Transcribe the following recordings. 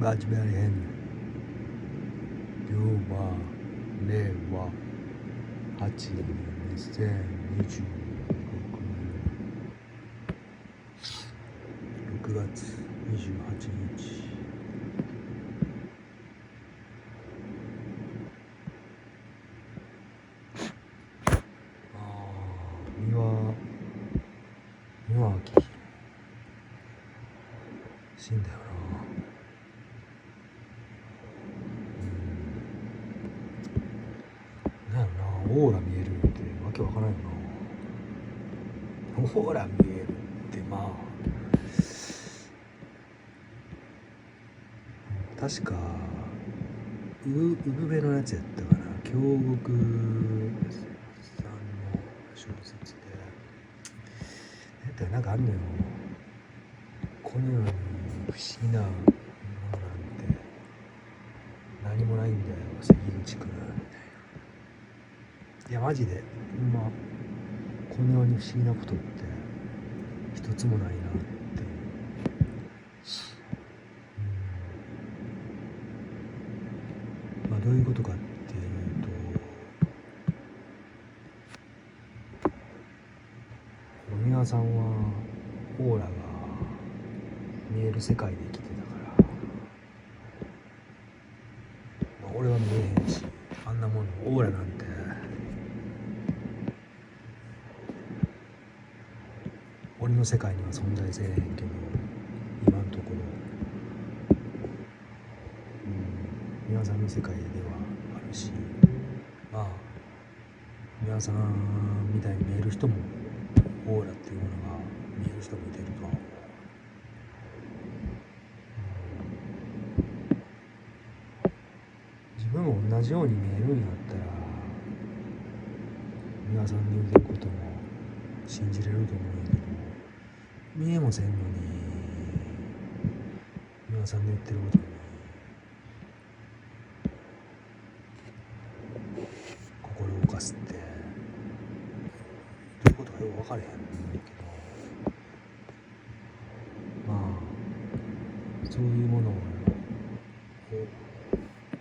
が始まりへんねん。今日は令和8年2026年6月28日。三輪明宏死んだよな。なんやろな、オーラ見えるってわけわからんよな。オーラ見えるって確か産部のやつやったかな。京極さんの小説でなんかあんのよ。この世に不思議なものなんて何もないんだよ、関口くんみたいな。いやマジでこの世に不思議なことって一つもないなって。どういうことかっていうと、三輪さんはオーラが見える世界で生きてたから、俺は見えへんし、あんなもんのオーラなんて俺の世界には存在せえへんけど、今のところ三輪さんの世界ではあるし、三輪さんみたいに見える人もオーラっていうものが見える人もいてるとは思う。自分も同じように見えるんやったら三輪さんの言うてることも信じれると思うんやけど、見えもせんのに三輪さんの言ってることに心を動かすってどういうことかよく分かれへんけど、そういうものを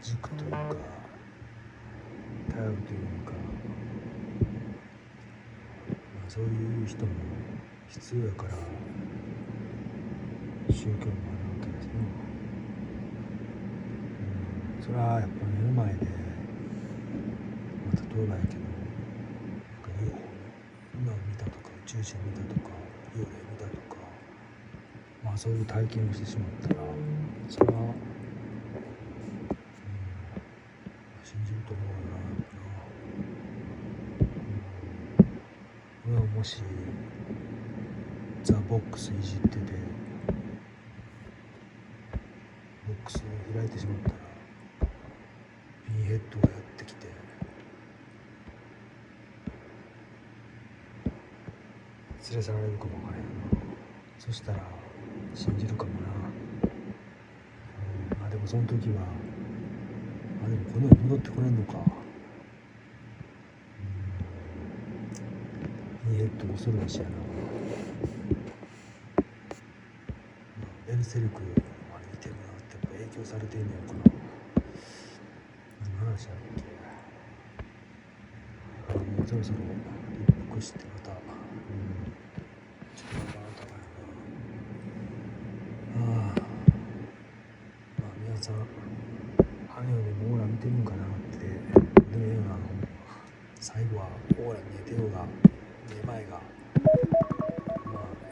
軸というか頼るというか、そういう人も必要やから宗教もあるわけですね。それはやっぱ目の前で、例えばやけどUFO を見たとか宇宙人見たとか幽霊見たとか、そういう体験をしてしまったら、それは、信じると思うな。俺はもしザ・ボックスいじっててボックスを開いてしまったらピンヘッドがやってきて連れ去られるかもわからへんな。そしたら信じるかもな。でもその時はでもこの世に戻ってこれんのか。ピンヘッド恐ろしいやな。ベルセルクまで見てるなってやっぱ影響されてんねやろかな。何の話やっけ。もうそろそろ一服してまた、ちょっとまた皆さんあの世でもオーラ見てるんかなってでもええよな。最後はオーラ見えてようが見えまいが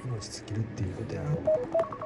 命尽きるっていうことやろ。